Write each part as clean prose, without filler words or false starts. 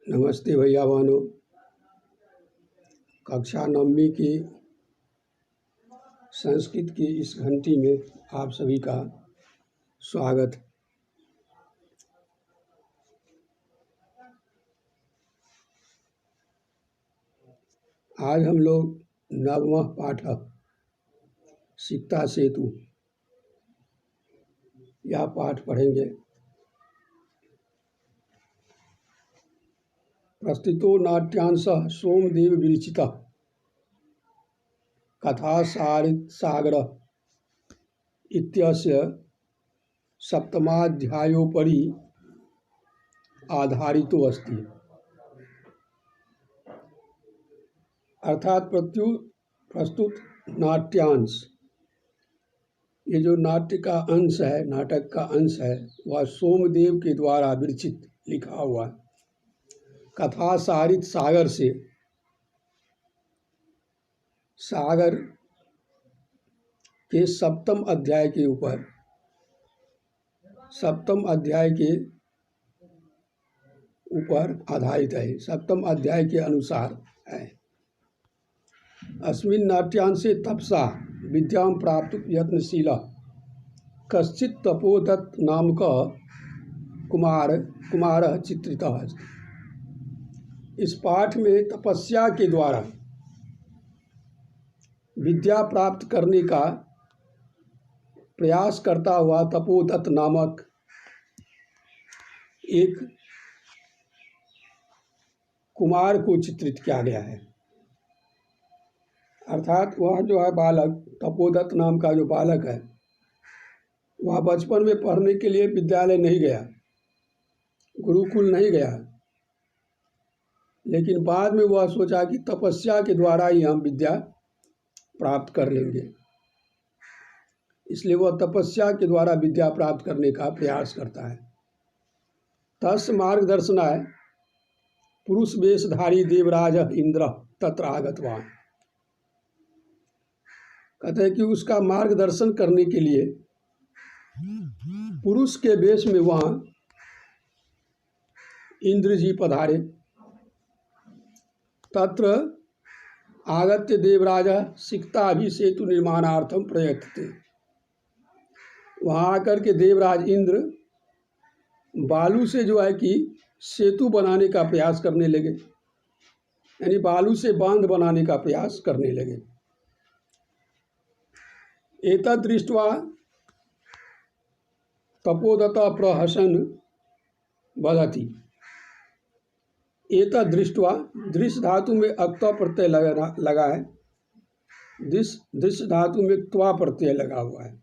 नमस्ते भैया बहनों। कक्षा 9वीं की संस्कृत की इस घंटी में आप सभी का स्वागत। आज हम लोग 9वां पाठ सिक्ता सेतु यह पाठ पढ़ेंगे। प्रस्तुतो नाट्यांशः सोमदेव विरचितः कथासागरः इत्यस्य सप्तमाध्यायोपरि आधारितो अस्ति। अर्थात प्रस्तुत नाट्यांश, ये जो नाट्य का अंश है, नाटक का अंश है, वह सोमदेव के द्वारा विरचित लिखा हुआ है। कथा सारित सागर से, सागर के सप्तम अध्याय के ऊपर, सप्तम अध्याय के ऊपर आधारित है, सप्तम अध्याय के अनुसार है। अस्मिन् नाट्यांशे तपसा विद्यां प्राप्तुं यत्नशीलः कश्चित् तपोदत्त नामकः कुमारः चित्रितः अस्ति। इस पाठ में तपस्या के द्वारा विद्या प्राप्त करने का प्रयास करता हुआ तपोदत्त नामक एक कुमार को चित्रित किया गया है। अर्थात वह जो है बालक, तपोदत्त नाम का जो बालक है, वह बचपन में पढ़ने के लिए विद्यालय नहीं गया, गुरुकुल नहीं गया, लेकिन बाद में वह सोचा कि तपस्या के द्वारा ही हम विद्या प्राप्त कर लेंगे। इसलिए वह तपस्या के द्वारा विद्या प्राप्त करने का प्रयास करता है। तस् मार्गदर्शनाय पुरुष वेशधारी देवराज इंद्र तत्र आगतवान। कहते हैं कि उसका मार्गदर्शन करने के लिए पुरुष के वेश में वहाँ इंद्र जी पधारे। तत्र आगत्य देवराज सिक्ताभिसेतु निर्माणार्थम प्रयत्ते। वहाँ आकर के देवराज इंद्र बालू से जो है कि सेतु बनाने का प्रयास करने लगे, यानी बालू से बांध बनाने का प्रयास करने लगे। एतद् दृष्ट्वा तपोदत्तः प्रहसन् वदति। एतद् दृष्ट्वा, दृश्य धातु में अक्ता प्रत्यय लगा है, दृश्य धातु में त्वा प्रत्यय लगा हुआ है।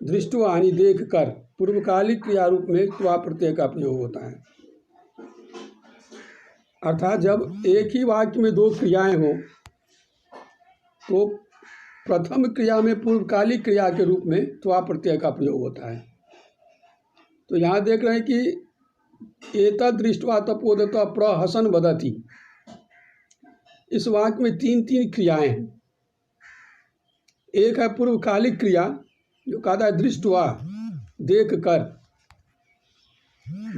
दृष्टवा यानी देख कर, पूर्वकालिक क्रिया रूप में त्वा प्रत्यय का प्रयोग होता है। अर्थात जब एक ही वाक्य में दो क्रियाएं हो तो प्रथम क्रिया में पूर्वकालिक क्रिया के रूप में त्वा प्रत्यय का प्रयोग होता है। तो यहाँ देख रहे हैं कि एतद् दृष्ट्वा तपोदत्तः प्रहसन् वदति। इस वाक्य में तीन क्रियाएं हैं। एक है पूर्वकालिक क्रिया जो कहता है दृष्ट्वा, देख कर।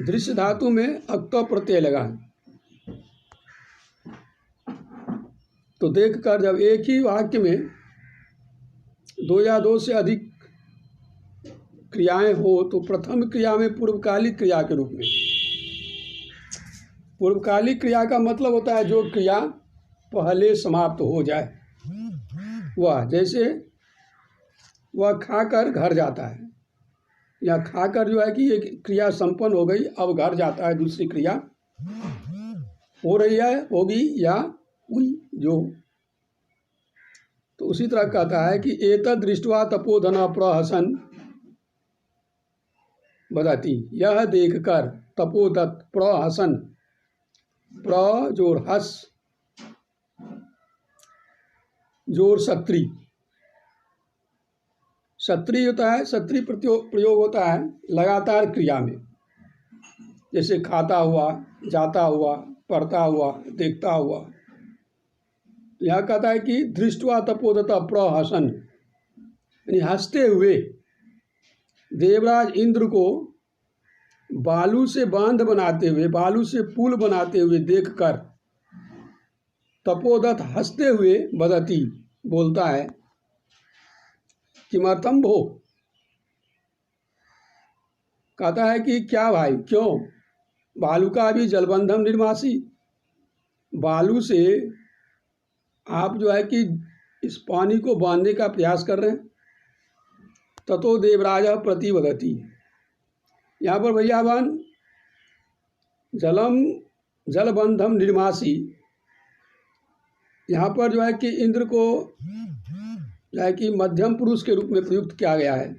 दृश्य धातु में अक्ता प्रत्यय लगा है, तो देख कर जब एक ही वाक्य में दो या दो से अधिक क्रियाएं हो तो प्रथम क्रिया में पूर्वकालिक क्रिया के रूप में। पूर्वकालिक क्रिया का मतलब होता है जो क्रिया पहले समाप्त हो जाए। वह जैसे वह खाकर घर जाता है, या खाकर जो है कि एक क्रिया संपन्न हो गई, अब घर जाता है, दूसरी क्रिया हो रही है, होगी या हुई जो। तो उसी तरह कहता है कि एतद् दृष्ट्वा तपोधनः प्रहसन् वदति। यह देखकर तपोदत्त प्रहसन्, प्र जोर हस, जोर सत्री, सत्री होता है, सत्री प्रयोग होता है लगातार क्रिया में, जैसे खाता हुआ, जाता हुआ, पढ़ता हुआ, देखता हुआ। यह कहता है कि दृष्ट्वा तपोदत्तः प्रहसन्, यानी हंसते हुए देवराज इंद्र को बालू से बांध बनाते हुए, बालू से पुल बनाते हुए देखकर तपोदत्त हंसते हुए वदति बोलता है, किमर्थम भो, कहता है कि क्या भाई, क्यों? बालू का भी जलबंधम निर्मासी, बालू से आप जो है कि इस पानी को बांधने का प्रयास कर रहे हैं। ततो देवराज प्रतिवदति, यहाँ पर भैयावान जलबंधम निर्मासी, यहाँ पर जो है कि इंद्र को जो है कि मध्यम पुरुष के रूप में प्रयुक्त किया गया है।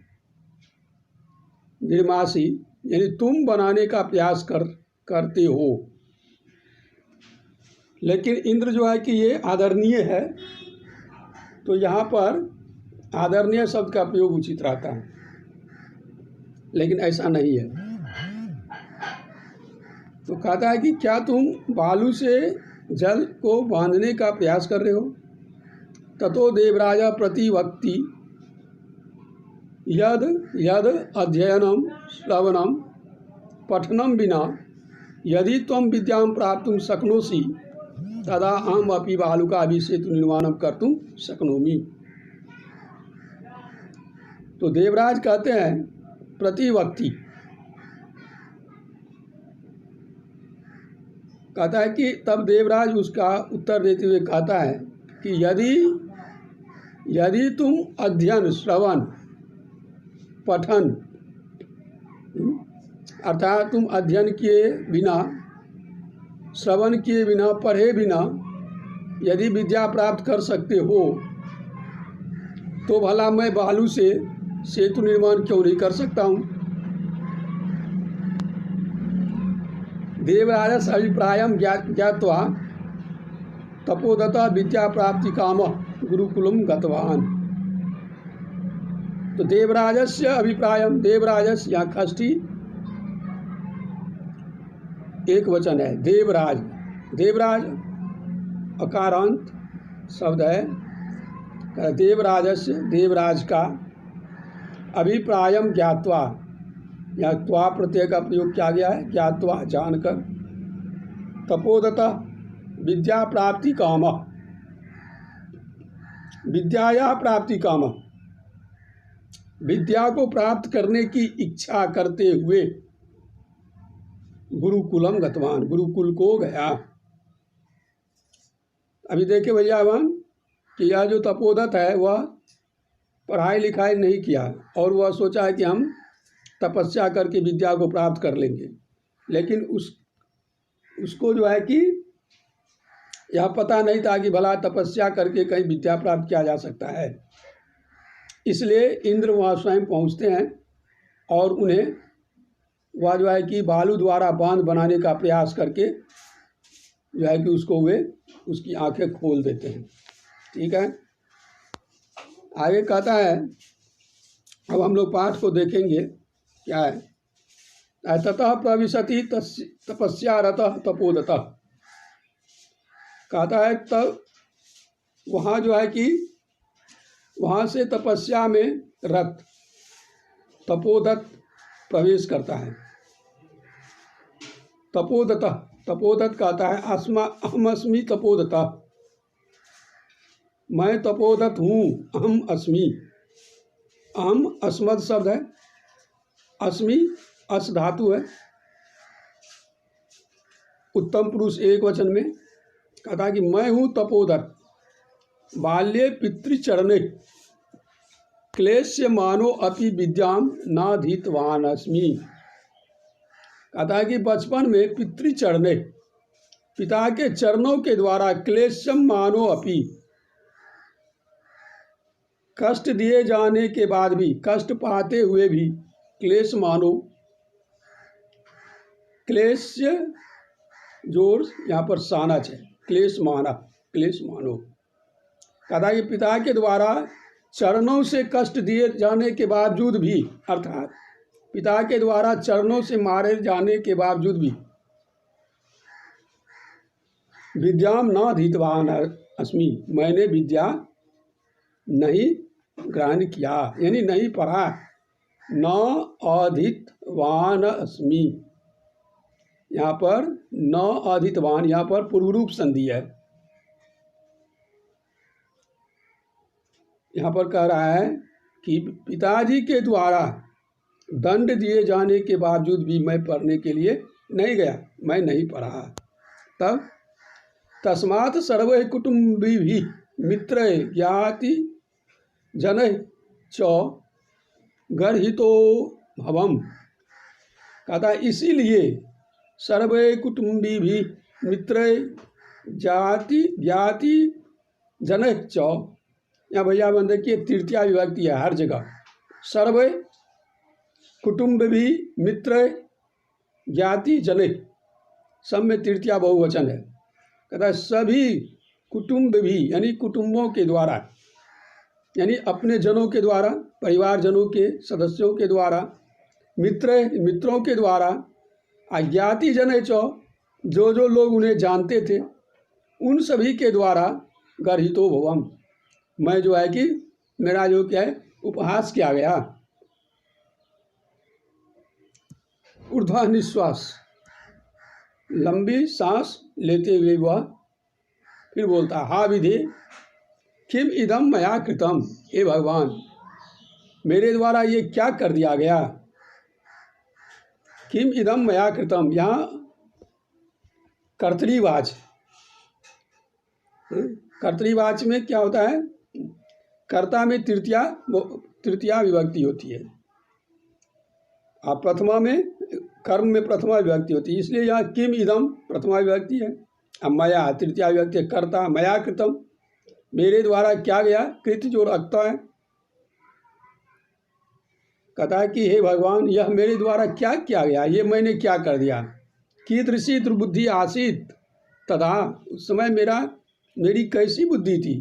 निर्मासी यानी तुम बनाने का प्रयास करते हो, लेकिन इंद्र जो है कि ये आदरणीय है, तो यहाँ पर आदरणीय शब्द का प्रयोग उचित रहता है, लेकिन ऐसा नहीं है। तो कहता है कि क्या तुम बालू से जल को बांधने का प्रयास कर रहे हो? ततो देवराजा प्रतिवक्ति यद यद अध्ययनम श्रवणम पठनम विना यदि त्वं विद्यां प्राप्तुं शक्नोसि तदा अहम अपि बालुकाभिषेतु निर्माणम कर्तुं शक्नोमि। तो देवराज कहते हैं प्रतिवक्ति, कहता है कि तब देवराज उसका उत्तर देते हुए कहता है कि यदि तुम अध्ययन श्रवण पठन, अर्थात तुम अध्ययन किए बिना, श्रवण किए बिना, पढ़े बिना यदि विद्या प्राप्त कर सकते हो, तो भला मैं बालू से सेतु निर्माण क्यों नहीं कर सकता हूँ? देवराजस्य अभिप्रायं ज्ञात्वा तपोदत्त विद्या प्राप्ति काम गुरुकुलम गतवान। तो देवराजस्य अभिप्रायम, देवराजस्य यहाँ खष्टी एक वचन है, देवराज, देवराज अकारांत शब्द है। देवराजस्य, देवराज का, अभिप्रायम ज्ञात्वा, यहाँ त्वा प्रत्यय का प्रयोग किया गया है, ज्ञात्वा जानकर, तपोदत्त विद्या प्राप्ति काम, विद्याया प्राप्ति काम, विद्या को प्राप्त करने की इच्छा करते हुए गुरुकुलम गतवान, गुरुकुल को गया। अभी देखिए भैयावान कि यह जो तपोदत्त है वह पढ़ाई लिखाई नहीं किया और वह सोचा है कि हम तपस्या करके विद्या को प्राप्त कर लेंगे, लेकिन उसको जो है कि यह पता नहीं था कि भला तपस्या करके कहीं विद्या प्राप्त किया जा सकता है। इसलिए इंद्र वहाँ स्वयं पहुँचते हैं और उन्हें वह जो है कि बालू द्वारा बांध बनाने का प्रयास करके जो है कि उसको वे उसकी आंखें खोल देते हैं। ठीक है, आगे कहता है, अब हम लोग पाठ को देखेंगे क्या है। ततः प्रविशति तपस्यारतः तपोदत्तः, कहता है तब वहाँ जो है कि वहाँ से तपस्या में रत तपोदत्त प्रवेश करता है। तपोदत्तः, तपोदत्त कहता है अहमस्मि तपोदत्तः, मैं तपोदत्त हूँ, अहम अस्मि। अहम अस्मद शब्द है, अस्मि अस धातु है, उत्तम पुरुष एक वचन में। कहता कि मैं हूँ तपोदत्त, बाल्ये पितृचरणे क्लेश्य मानो अपि विद्याम नाधीतवान अस्मि। कहता है कि बचपन में पितृचरणे, पिता के चरणों के द्वारा, क्लेशम मानो अपि, कष्ट दिए जाने के बाद भी, कष्ट पाते हुए भी, क्लेश मानो, क्लेश जोर यहाँ पर सानच है, क्लेश माना, क्लेश मानो। कहता कि पिता के द्वारा चरणों से कष्ट दिए जाने के बावजूद भी, अर्थात पिता के द्वारा चरणों से मारे जाने के बावजूद भी, विद्याम न अधीतवान अस्मि, मैंने विद्या नहीं ग्रहण किया, यानी नहीं पढ़ा। न अधीतवान अस्मि, यहाँ पर न अधितवान, यहाँ पर पूर्व रूप संधि है। यहाँ पर कह रहा है कि पिताजी के द्वारा दंड दिए जाने के बावजूद भी मैं पढ़ने के लिए नहीं गया, मैं नहीं पढ़ा। तब तस्मात् सर्वे कुटुंबी भी मित्र ज्ञाति जन च गर्हितो भवम। कहता इसीलिए सर्वे कुटुंबी भी मित्र जाति ज्ञाति जन च, यहाँ भैया बन देखिए तृतीया विभक्ति है हर जगह। सर्वे कुटुंब भी मित्र ज्ञाति जन, सब में तृतीया बहुवचन है। कहता है सभी कुटुंब भी यानी कुटुंबों के द्वारा, यानी अपने जनों के द्वारा, परिवारजनों के सदस्यों के द्वारा, मित्रों के द्वारा, अज्ञाति जन चो जो जो लोग उन्हें जानते थे उन सभी के द्वारा गर्हितो भवम, मैं जो है कि मेरा जो क्या है उपहास किया गया। ऊर्ध्वा निश्वास, लंबी सांस लेते हुए वह फिर बोलता हा विधे किम इदम मया कृतम, हे भगवान मेरे द्वारा ये क्या कर दिया गया। किम इदम मया कृतम, यहाँ कर्तरीवाच, कर्तरीवाच में क्या होता है, कर्ता में तृतीया विभक्ति होती है, आप प्रथमा में कर्म में प्रथमा विभक्ति होती है, इसलिए यहाँ किम इदम प्रथमा विभक्ति है। अब मया तृतीया विभक्ति, कर्ता मया कृतम, मेरे द्वारा क्या गया, कृत जो रखता है। कहता है कि हे भगवान यह मेरे द्वारा क्या किया गया, ये मैंने क्या कर दिया। कीदृशी दुर्बुद्धि आसीत तदा, उस समय मेरी कैसी बुद्धि थी,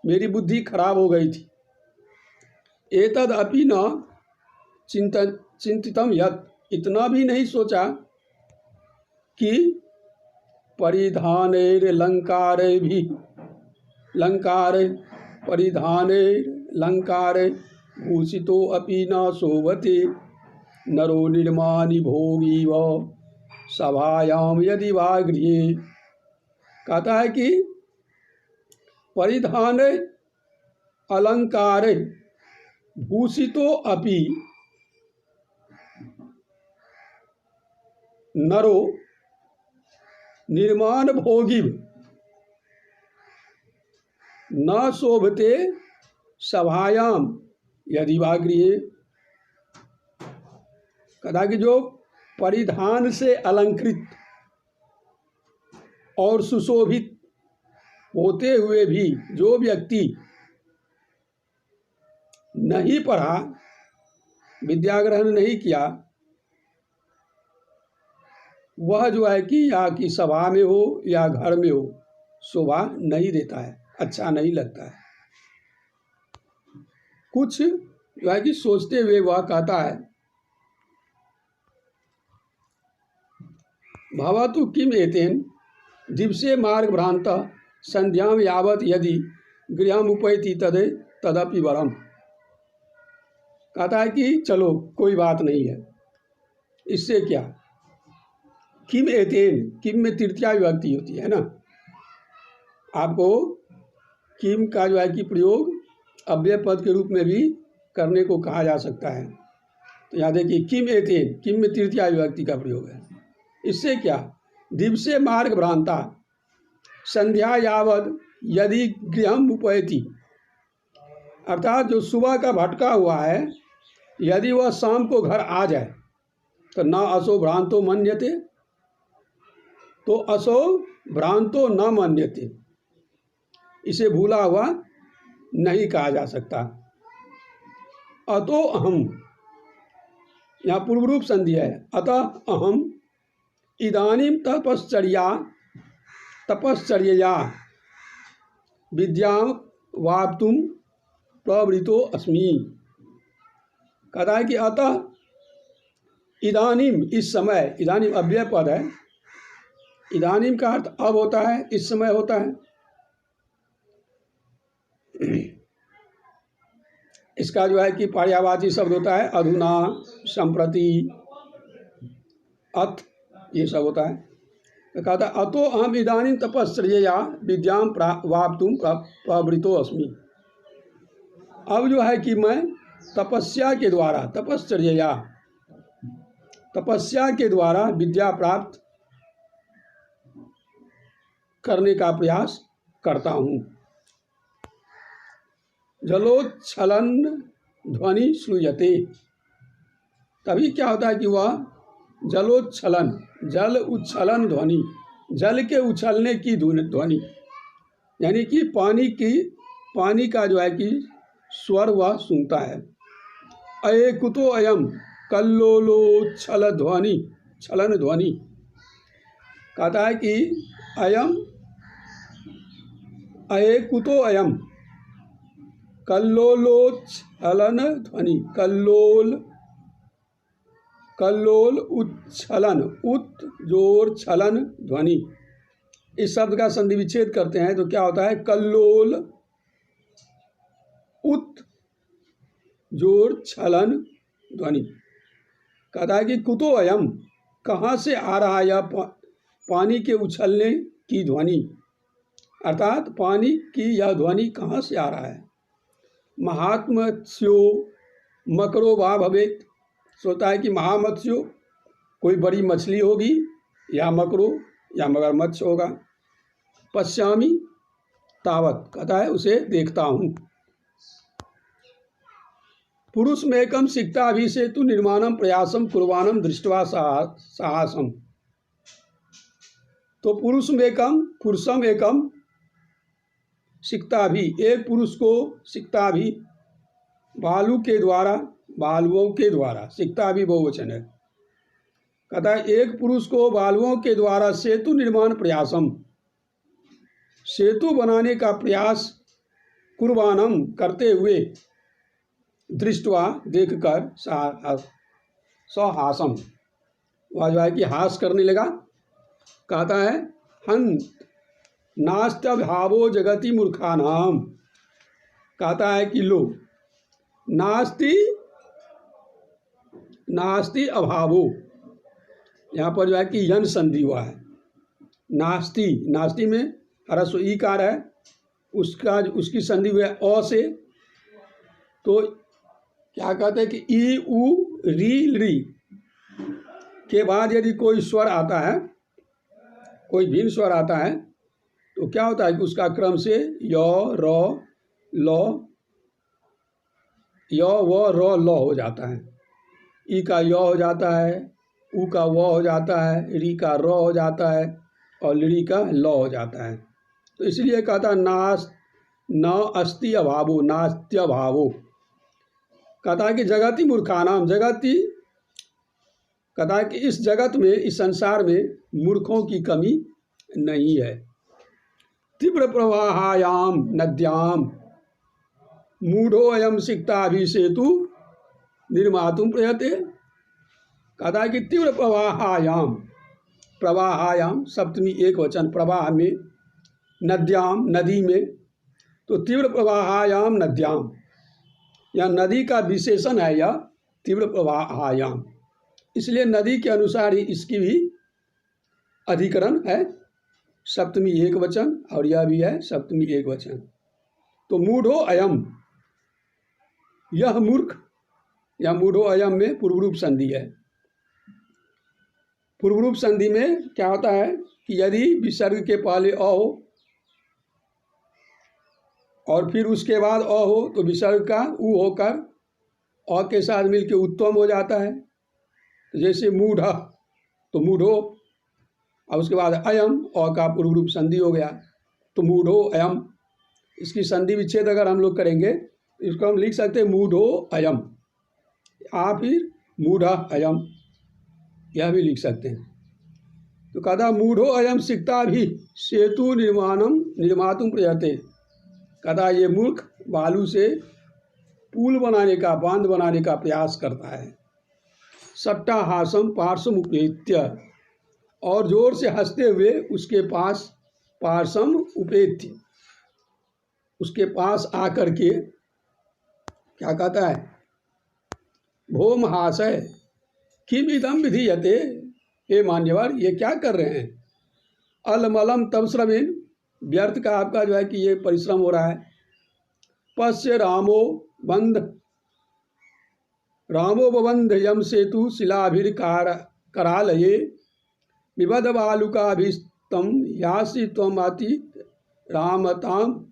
मेरी बुद्धि खराब हो गई थी। एतद अपि न चिंतितम यत्, इतना भी नहीं सोचा कि परिधानेर लंकारे भी लंकारे परिधानेर लंकारे भूषितो अपि न शोभते नरो निर्मानि भोगी व सभायाम यदि वा गृहे। कहता है कि परिधान अलंकार भूषितो अपि नरो निर्माण भोगी न शोभते सभायाम यदि वा गृहे। कदा कि जो परिधान से अलंकृत और सुशोभित होते हुए भी जो व्यक्ति नहीं पढ़ा, विद्या ग्रहण नहीं किया, वह जो है कि या कि सभा में हो या घर में हो शोभा नहीं देता है, अच्छा नहीं लगता है। कुछ जो है कि सोचते हुए वह कहता है भवतु किम एतेन दिवसे मार्ग भ्रांत संध्याम यावत यदि गृहम उपैति तदपि वरम। कहता है कि चलो कोई बात नहीं है, इससे क्या। किम एतेन, किम में तृतीया विभक्ति होती है ना, आपको किम का जो है कि प्रयोग अव्यय पद के रूप में भी करने को कहा जा सकता है। तो यहाँ देखिए किम एतेन, किम में तृतीया विभक्ति का प्रयोग है। इससे क्या, दिवसे मार्ग भ्रांता संध्या यावत यदि गृहम उपैति, अर्थात जो सुबह का भटका हुआ है यदि वह शाम को घर आ जाए तो न असो भ्रांतो मन्यते, तो असो भ्रांतो न मन्यते, इसे भूला हुआ नहीं कहा जा सकता। अतो अहम, यहाँ पूर्व रूप संधि है, अतः अहम इदानीं तपश्चर्या विद्यां वाप्तुं प्रवृत्तो अस्मि। कहता है कि अतः इदानीम, इस समय, इदानीम अव्यय पद है, इदानीम का अर्थ अब होता है, इस समय होता है। इसका जो है कि पर्यायवाची शब्द होता है अधुना, संप्रति, अथ ये सब होता है। तो कहता है अतो अहम इदानीं तपश्चर्यया विद्याम वाप्तुम प्रवृतो अस्मि। अब जो है कि मैं तपस्या के द्वारा, तपश्चर्यया, तपस्या के द्वारा विद्या प्राप्त करने का प्रयास करता हूँ। जलोच्छलन ध्वनि श्रूयते, तभी क्या होता है कि वह जलोच्छलन, जल उच्छलन ध्वनि, जल के उछलने की ध्वनि, यानी कि पानी का जो है कि स्वर वह सुनता है। अये कुतो अयम कल्लोलोच्छल ध्वनि, छलन ध्वनि, कहता है कि अयम अये कुतो अयम कल्लोलोच्छलन ध्वनि, कल्लोल उच्छलन, उत जोर छलन ध्वनि। इस शब्द का संधि विच्छेद करते हैं तो क्या होता है? कल्लोल उत जोर छलन ध्वनि। कहता है कि कुतो अयम, कहाँ से आ रहा है यह पानी के उछलने की ध्वनि, अर्थात पानी की यह ध्वनि कहाँ से आ रहा है। महात्मत्स्यो मकरो वा भवेत्, सोचता है कि महामत्स्यो कोई बड़ी मछली होगी, या मकरो या मगरमच्छ होगा। पश्यामि तावत, कहता है उसे देखता हूँ। पुरुष में एकम सिक्ता अभिषेतु निर्माणम प्रयासम कुर्वाणम दृष्टवा साहसम। तो पुरुषम एकम सिक्ता भी, एक पुरुष को सिक्ता भी, बालू के द्वारा, बालुओं के द्वारा, सिक्ता भी बहुवचन है। कहता है एक पुरुष को बालुओं के द्वारा सेतु निर्माण प्रयासम, सेतु बनाने का प्रयास, कुर्बानम करते हुए, दृष्टवा देखकर, सहासम वह जो है कि हास करने लगा। कहता है हन नास्त्यभावो जगति मूर्खानाम, कहता है कि लो नास्ति अभावो, यहाँ पर जो है कि यन संधि हुआ है। नास्ति में ह्रस्व ईकार है, उसकी संधि हुई है अ से। तो क्या कहते हैं कि ई उ री री के बाद यदि कोई स्वर आता है, कोई भिन्न स्वर आता है, तो क्या होता है कि उसका क्रम से य र ल, य व र ल हो जाता है। ई का य हो जाता है, उ का व हो जाता है, री का र हो जाता है, और ली का ल हो जाता है। तो इसलिए कहता है न अस्ति अभावो, नास्त्यभावो। कहता है कि जगति मूर्खानाम, कहता है कि इस जगत में, इस संसार में मूर्खों की कमी नहीं है। तीव्र प्रवाहायाम नद्याम मूढ़ो अयम सिक्ताभिषेतु निर्मातुम प्रयते। कहता है कि तीव्र प्रवाहायाम सप्तमी एक वचन, प्रवाह में, नद्याम नदी में, तो तीव्र प्रवाहायाम नद्याम, यह नदी का विशेषण है, यह तीव्र प्रवाहायाम, इसलिए नदी के अनुसार ही इसकी भी अधिकरण है, सप्तमी एक वचन, और यह भी है सप्तमी एक वचन। तो मूढ़ो अयम, यह मूर्ख, या मूढ़ो अयम में पूर्वरूप संधि है। पूर्वरूप संधि में क्या होता है कि यदि विसर्ग के पहले अ हो और फिर उसके बाद अ हो, तो विसर्ग का उ होकर अ के साथ मिलकर उत्तम हो जाता है। जैसे मूढ़, तो मूढ़ो, और उसके बाद अयम, अ का पूर्वरूप संधि हो गया, तो मूढ़ो अयम। इसकी संधि विच्छेद अगर हम लोग करेंगे, इसको हम लिख सकते हैं मूढ़ो अयम, या फिर मूढ़ अयम, यह भी लिख सकते हैं। तो कहता मूढ़ो अयम सिक्ता भी सेतु निर्मातुम प्रयते। कहता ये मूर्ख बालू से पुल बनाने का, बांध बनाने का प्रयास करता है। सट्टा हासम पार्श्व उपेत्य, और जोर से हंसते हुए उसके पास, पार्श्व उपेत्य, उसके पास आकर के क्या कहता है, भोम हासय किम इदम विधीयते, हे मान्यवर ये क्या कर रहे हैं? अलमलम तब श्रवीन, व्यर्थ का आपका जो है कि ये परिश्रम हो रहा है। पश्य रामो बबंध यम सेतु शिलाभिर्कार करालये विबद बालुकाभिस्तम यासी त्वम अति रामताम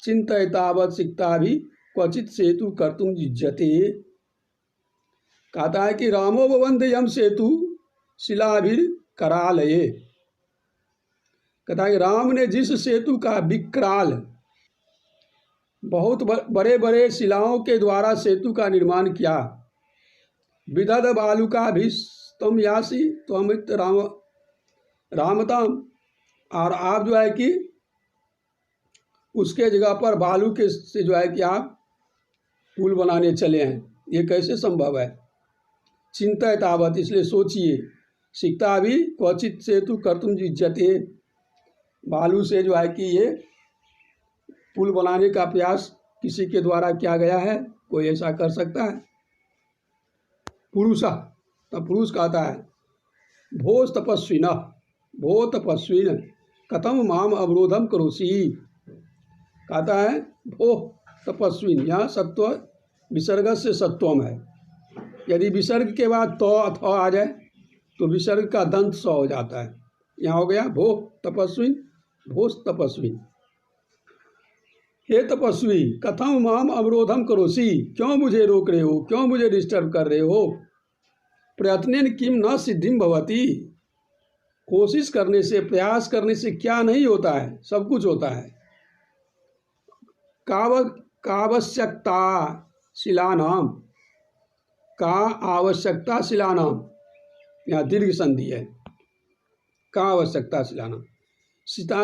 चिंतयतावत सिक्ता भी क्वचित सेतु कर्तुम युज्यते। कहता है कि रामो बबंध यम सेतु शिलाभिर करालये, कहता है कि राम ने जिस सेतु का विकराल बहुत बड़े बड़े शिलाओं के द्वारा सेतु का निर्माण किया, विदध बालुकाभिस्तम यासी त्वमित रामताम, और आप जो है कि उसके जगह पर बालू के से जो है कि आप पुल बनाने चले हैं, ये कैसे संभव है? चिंता तावत, इसलिए सोचिए, सीखता भी क्वचित सेतु कर्तुम युज्यते, बालू से जो है कि ये पुल बनाने का प्रयास किसी के द्वारा किया गया है? कोई ऐसा कर सकता है? पुरुषा, तब पुरुष कहता है भोज तपस्विन, भो तपस्विन कथम माम अवरोधम करोसी। कहता है भो तपस्विन, यहाँ सत्व विसर्ग से सत्वम है, यदि विसर्ग के बाद तो अथवा आ जाए तो विसर्ग का दंत स हो जाता है। यहाँ हो गया भो तपस्विन, भोज तपस्विन। हे तपस्वी, कथम माम अवरोधम करोसी, क्यों मुझे रोक रहे हो, क्यों मुझे डिस्टर्ब कर रहे हो? प्रयत्नेन किम न सिद्धिम भवति, कोशिश करने से, प्रयास करने से क्या नहीं होता है? सब कुछ होता है। कावश्यकता शिलानाम, का आवश्यकता शिलानाम, यहाँ दीर्घ संधि है, का आवश्यकता शिलानाम,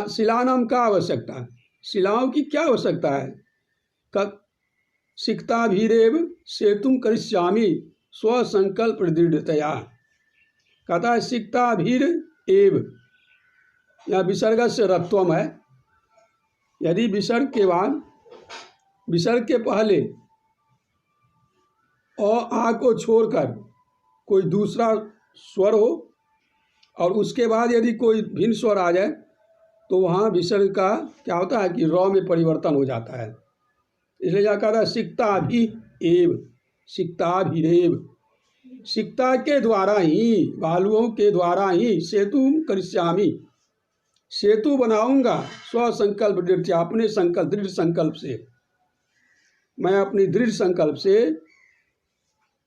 शिलानाम का आवश्यकता, शिलाओं की क्या आवश्यकता है? सिक्ता भीरेव सेतुम करिष्यामि स्वसंकल्प दृढ़तया। कहता है सिक्ता भीर एव, यहाँ विसर्ग से रत्वम है, यदि विसर्ग के बाद, विसर्ग के पहले आ को छोड़कर कोई दूसरा स्वर हो और उसके बाद यदि कोई भिन्न स्वर आ जाए तो वहाँ विसर्ग का क्या होता है कि र में परिवर्तन हो जाता है। इसलिए क्या कहता है सिक्ता भी एव, सिक्ता भीरेव, सिक्ता के द्वारा ही, बालुओं के द्वारा ही सेतु करिष्यामि, सेतु बनाऊंगा, स्वसंकल्प दृढ़, अपने संकल्प, दृढ़ संकल्प से, मैं अपनी दृढ़ संकल्प से,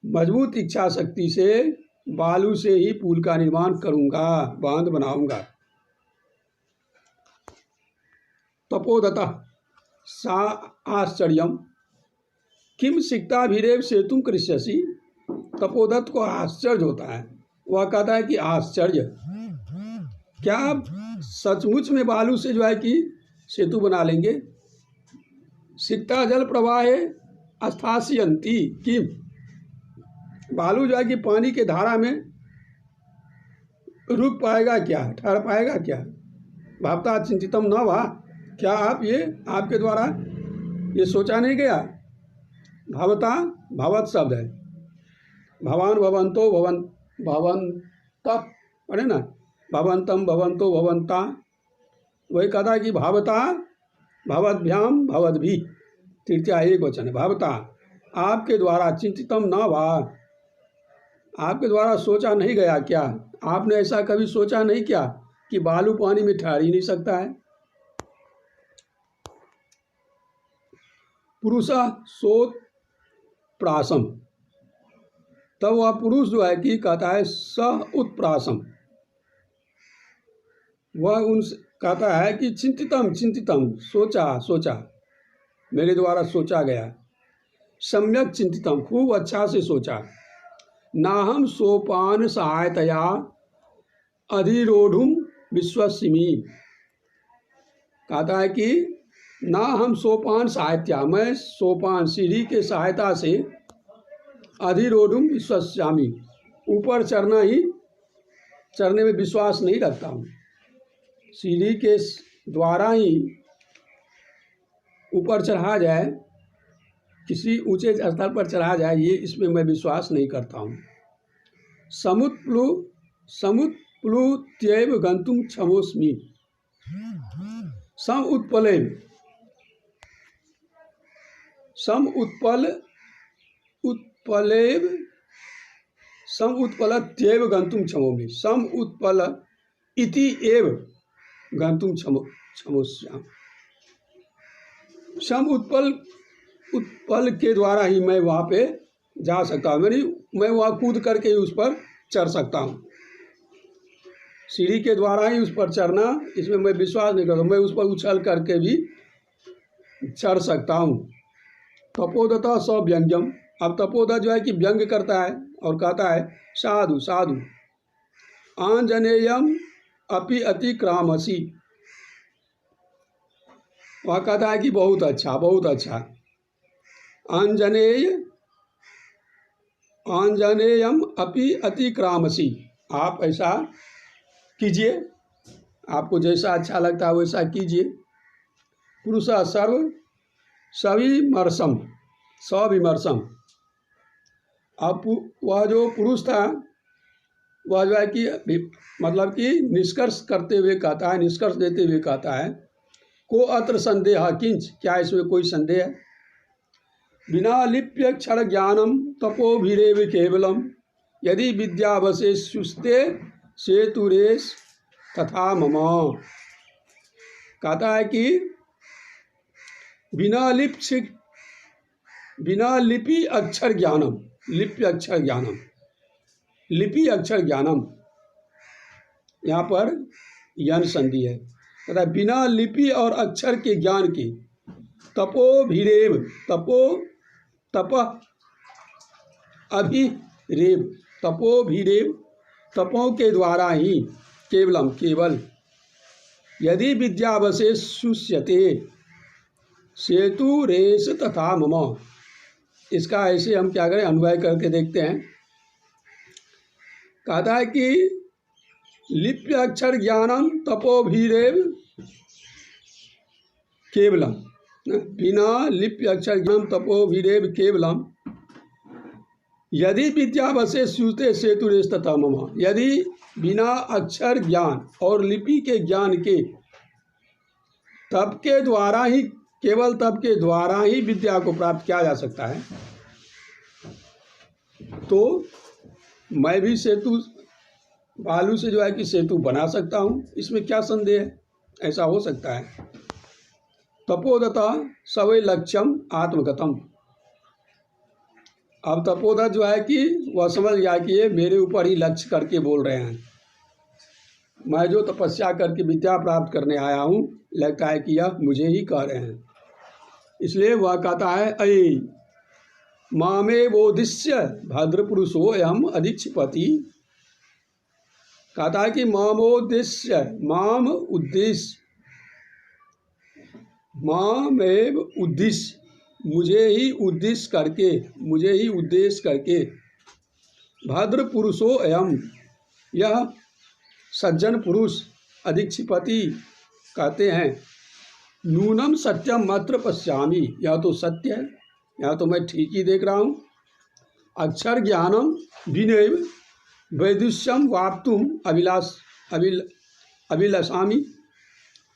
मजबूत इच्छा शक्ति से बालू से ही पुल का निर्माण करूंगा, बांध बनाऊंगा। तपोदतः सा आश्चर्यम किम सिक्ताभिरेव सेतुम करिष्यसि। तपोदत्त को आश्चर्य होता है, वह कहता है कि आश्चर्य, क्या आप सचमुच में बालू से जो है कि सेतु बना लेंगे? सिक्ता जल प्रवाहे अस्थास्यन्ति किम, बालू जो है कि पानी के धारा में रुक पाएगा क्या, ठहर पाएगा क्या? भावता चिंतितम न वा, क्या आप ये, आपके द्वारा ये सोचा नहीं गया? भावता, भावत शब्द है, भवान भवंतो भवंत पढ़े ना, भवंतम भवंतो भवंता, वही कहता है कि भावता भवद्भ्याम भवद्भी, तृतीया एक वचन है। भावता, आपके द्वारा, चिंतितम न वा, आपके द्वारा सोचा नहीं गया क्या? आपने ऐसा कभी सोचा नहीं क्या कि बालू पानी में ठहर ही नहीं सकता है? पुरुषा सोत प्रासम, तब वह पुरुष जो है कि कहता है सह उत्प्रासम, वह उनसे कहता है कि चिंतितम चिंतितम, सोचा सोचा, मेरे द्वारा सोचा गया, सम्यक चिंतितम, खूब अच्छा से सोचा, नाहम सोपान सहायतया अधिरोढ़ुम विश्वसिमि। कहता है कि ना हम सोपान सहायत्या, मैं सोपान सीढ़ी के सहायता से अधिरोढ़ुम विश्वस्यामि, ऊपर चढ़ने में विश्वास नहीं रखता हूँ, सीढ़ी के द्वारा ही ऊपर चढ़ा जाए, किसी ऊंचे स्थल पर चढ़ा जाए, ये इसमें मैं विश्वास नहीं करता हूँ। समुत्प्लु समुत्प्लुत्यैव गन्तुं क्षमोऽस्मि। सम उत्पलेव उत्पलत्यैव गन्तुं क्षमोमि। सम उत्पल इति एव गन्तुं क्षमोस्याम। सम उत्पल के द्वारा ही मैं वहाँ पे जा सकता हूँ, मैं वहाँ कूद करके ही उस पर चढ़ सकता हूँ। सीढ़ी के द्वारा ही उस पर चढ़ना, इसमें मैं विश्वास नहीं करता। मैं उस पर उछल करके भी चढ़ सकता हूँ। तपोदता स व्यंग्यम। अब तपोदा जो है कि व्यंग करता है और कहता है साधु साधु आंजनेयम अपि अतिक्रामसि। वह कहता है कि बहुत अच्छा बहुत अच्छा। आंजनेयम अपि अतिक्रामसि। आप ऐसा कीजिए, आपको जैसा अच्छा लगता है वैसा कीजिए। पुरुषा सविमर्शम। अब वह जो पुरुष था वह जो है कि मतलब कि निष्कर्ष करते हुए कहता है, निष्कर्ष देते हुए कहता है को अत्र संदेह किंच। क्या इसमें कोई संदेह है? बिना लिप्य क्षण ज्ञानम तपोभिरेव केवलम यदि विद्यावशेषुस्ते सेतुरेश तथा मम। कहता है कि बिना लिपि अक्षर ज्ञानम, लिपि अक्षर ज्ञानम, यहाँ पर यन संधि है। कहता है बिना लिपि और अक्षर के ज्ञान की तपोभिरेव, तपोभिरेव तपों के द्वारा ही केवलम केवल यदि विद्यावशेष शुष्यते सेतु रेश तथा मम। इसका ऐसे हम क्या करें, अन्वय करके देखते हैं। कहता है कि लिप्य अक्षर ज्ञानम तपोभिरेव केवलम, बिना लिप्य अक्षर ज्ञानम तपोभिरेव केवलम यदि विद्यावशेष शुष्यते सेतु रेश तथा मम। यदि बिना अक्षर ज्ञान और लिपि के ज्ञान के तप के द्वारा ही, केवल तप के द्वारा ही विद्या को प्राप्त किया जा सकता है, तो मैं भी सेतु बालू से जो है कि सेतु बना सकता हूँ। इसमें क्या संदेह है? ऐसा हो सकता है। तपोदता सवै लक्ष्यम आत्मगतम। अब तपोदा जो है कि वह समझ गया कि ये मेरे ऊपर ही लक्ष्य करके बोल रहे हैं। मैं जो तपस्या करके विद्या प्राप्त करने आया हूँ, लगता है कि यह मुझे ही कह रहे हैं। इसलिए वह कहता है अय मामे बोधिष्य भद्रपुरुषो एवं अधिक्षिपति। कहता है कि मामोद्देश्य, माम उद्देश्य, मामेव उद्देश्य, मुझे ही उद्देश्य करके भद्र पुरुषो एवं, यह सज्जन पुरुष अधिक्षिपति कहते हैं नूनम सत्यम मात्र पश्यामि। यह तो सत्य है, यह तो मैं ठीक ही देख रहा हूँ। अक्षर ज्ञानम विनैव वैदुष्यम वाप्तुम अभिलषामि।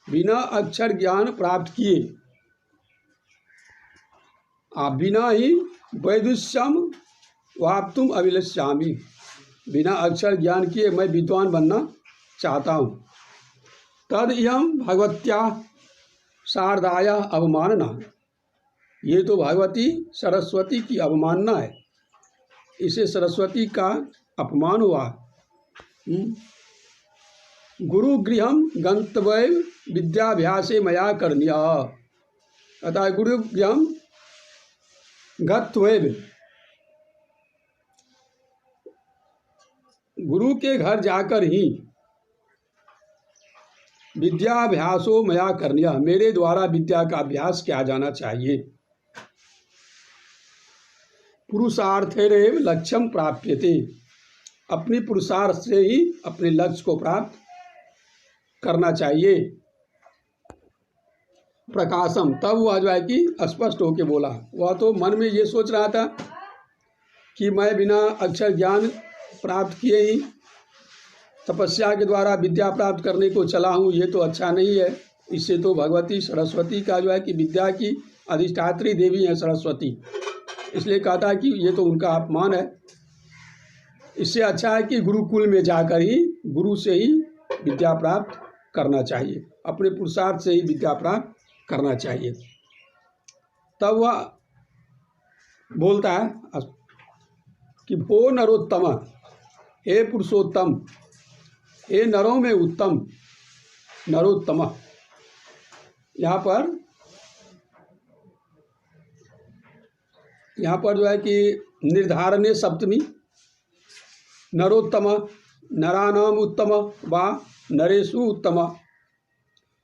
बिना अक्षर ज्ञान प्राप्त किए, बिना ही वैदुष्यम वाप्तुम अभिलषामि, बिना अक्षर ज्ञान किए मैं विद्वान बनना चाहता हूँ। तद इयं भगवत्या शारदाया अवमानना। ये तो भगवती सरस्वती की अवमानना है, इसे सरस्वती का अपमान हुआ। गुरुगृहम गंतव्य विद्याभ्यासे मया करणीय। अतः गुरुगृहम गत्वैव, गुरु के घर जाकर ही विद्याभ्यासो मया करणीय, मेरे द्वारा विद्या का अभ्यास किया जाना चाहिए। पुरुषार्थेरेव लक्ष्यम प्राप्यते, अपनी पुरुषार्थ से ही अपने लक्ष्य को प्राप्त करना चाहिए। प्रकाशम, तब वह जो है कि स्पष्ट होके बोला। वह तो मन में ये सोच रहा था कि मैं बिना अक्षर ज्ञान प्राप्त किए ही तपस्या के द्वारा विद्या प्राप्त करने को चला हूँ, ये तो अच्छा नहीं है। इससे तो भगवती सरस्वती का जो है कि विद्या की अधिष्ठात्री देवी है सरस्वती, इसलिए कहता है कि ये तो उनका अपमान है। इससे अच्छा है कि गुरुकुल में जाकर ही गुरु से ही विद्या प्राप्त करना चाहिए, अपने पुरुषार्थ से ही विद्या प्राप्त करना चाहिए। तब वह बोलता है कि भो नरोत्तम, हे पुरुषोत्तम, हे नरों में उत्तम, नरोत्तम। यहाँ पर जो है कि निर्धारणे सप्तमी, नरोत्तम, नरानाम उत्तम वा नरेषु उत्तम।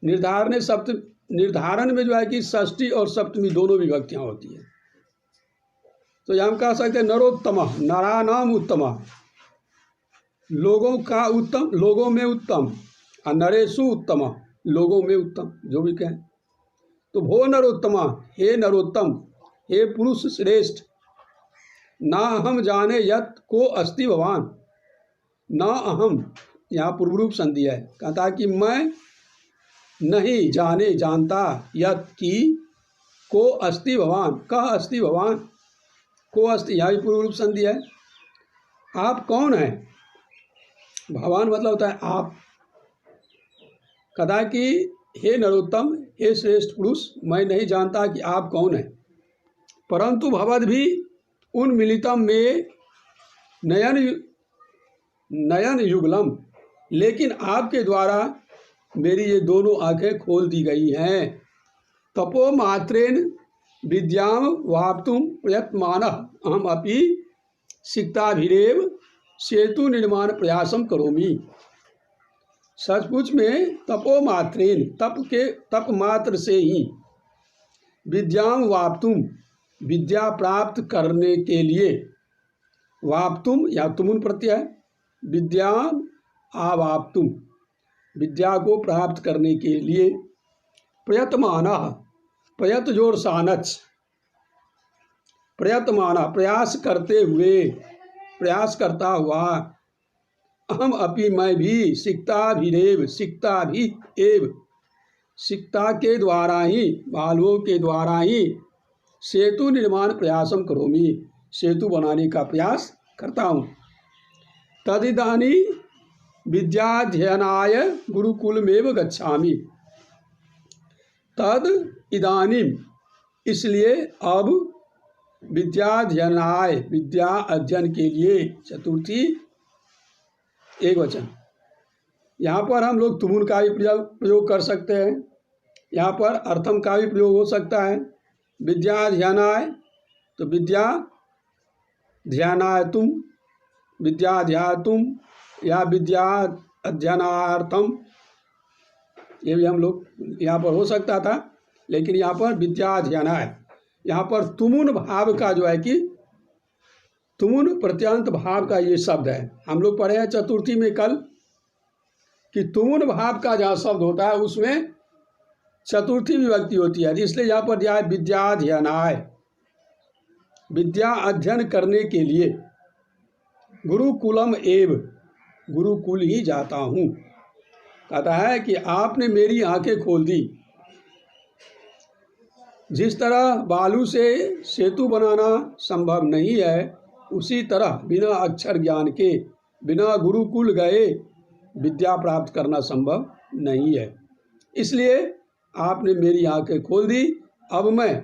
निर्धारण में जो है कि षष्ठी और सप्तमी दोनों विभक्तियाँ होती हैं। तो यहाँ हम कह सकते हैं नरोत्तम, नरानाम उत्तम, लोगों का उत्तम, लोगों में उत्तम, और नरेषु उत्तम, लोगों में उत्तम, जो भी कहें। तो भो नरोत्तम, हे नरोत्तम, हे पुरुष श्रेष्ठ, ना अहम जाने यत को अस्ति भवान। ना अहम, यहाँ पूर्वरूप संधि है, कहता कि मैं नहीं जाने जानता, यत की को अस्ति भवान, कह अस्ति भवान, को अस्ति, यहाँ भी पूर्वरूप संधि है। आप कौन हैं? भगवान मतलब होता है आप। कहता कि हे नरोत्तम, हे श्रेष्ठ पुरुष, मैं नहीं जानता कि आप कौन हैं, परंतु भवद भी उन्मिलितम में नयन युगलम, लेकिन आपके द्वारा मेरी ये दोनों आंखें खोल दी गई हैं। तपो मात्रेन विद्याम वाप्तुम प्रयत्मानः अहम अपि सिक्ताभिरेव सेतु निर्माण प्रयासम करोमि। सचमुच में तपो मात्रेन, तप मात्र से ही, विद्याम वाप्तुम, विद्या प्राप्त करने के लिए, वाप्तुम या तुमुन प्रत्यय, विद्याम आवाप्तुम, विद्या को प्राप्त करने के लिए, प्रयत्मानः, प्रयत जोर सानच, प्रयत्मानः प्रयास करते हुए, प्रयास करता हुआ, अहम अपि मैं भी, सिक्ताभिरेव, सिक्ता भी एव, सिक्ता के द्वारा ही, बालुओं के द्वारा ही, सेतु निर्माण प्रयासम करोमि, सेतु बनाने का प्रयास करता हूँ। तदिदानी विद्याध्ययनाय गुरुकुलमेव गच्छामि। तद इदानीम, इसलिए अब, विद्याध्ययनाय, विद्या अध्ययन के लिए, चतुर्थी एक वचन। यहाँ पर हम लोग तुमुन का भी प्रयोग कर सकते हैं, यहाँ पर अर्थम का भी प्रयोग हो सकता है। विद्याध्ययनाय तो विद्या ध्यानाय तुम, विद्या ध्यातुम या विद्या अध्ययनार्थम, ये भी हम लोग यहाँ पर हो सकता था, लेकिन यहाँ पर विद्याध्ययनाय, यहाँ पर तुमुन भाव का जो है कि तुमुन प्रत्यंत भाव का ये शब्द है। हम लोग पढ़े हैं चतुर्थी में कल कि तुमुन भाव का जहाँ शब्द होता है उसमें चतुर्थी विभक्ति होती है, इसलिए यहाँ पर दिया है विद्याध्ययनाय, विद्या अध्ययन करने के लिए, गुरुकुलम एव, गुरुकुल ही जाता हूँ। कहता है कि आपने मेरी आंखें खोल दी। जिस तरह बालू से सेतु बनाना संभव नहीं है, उसी तरह बिना अक्षर ज्ञान के, बिना गुरुकुल गए विद्या प्राप्त करना संभव नहीं है। इसलिए आपने मेरी आंखें खोल दी। अब मैं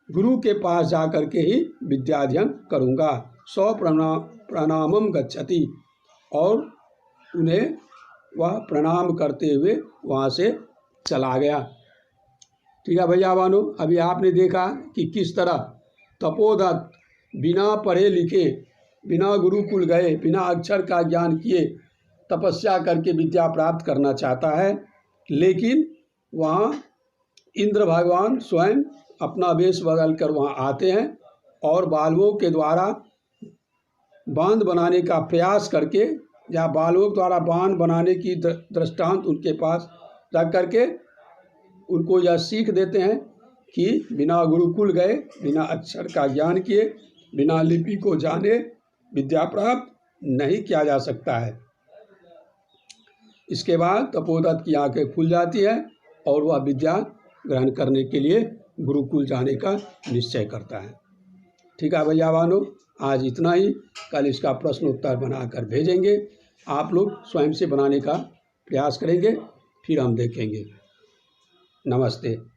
गुरु के पास जाकर के ही विद्याध्ययन करूँगा। सौ प्रणामम गच्छति, और उन्हें वह प्रणाम करते हुए वहाँ से चला गया। ठीक है भैया बहनों, अभी आपने देखा कि किस तरह तपोदत्त बिना पढ़े लिखे, बिना गुरुकुल गए, बिना अक्षर का ज्ञान किए तपस्या करके विद्या प्राप्त करना चाहता है, लेकिन वहाँ इंद्र भगवान स्वयं अपना वेश बदल कर वहाँ आते हैं और बालुओं के द्वारा बांध बनाने का प्रयास करके, या बालुओं द्वारा बांध बनाने की दृष्टांत उनके पास रख करके उनको यह सीख देते हैं कि बिना गुरुकुल गए, बिना अक्षर का ज्ञान किए, बिना लिपि को जाने विद्या प्राप्त नहीं किया जा सकता है। इसके बाद तपोदत्त की आंखें खुल जाती है और वह विद्या ग्रहण करने के लिए गुरुकुल जाने का निश्चय करता है। ठीक है भैया बहनों, आज इतना ही। कल इसका प्रश्न उत्तर बनाकर भेजेंगे। आप लोग स्वयं से बनाने का प्रयास करेंगे, फिर हम देखेंगे। नमस्ते।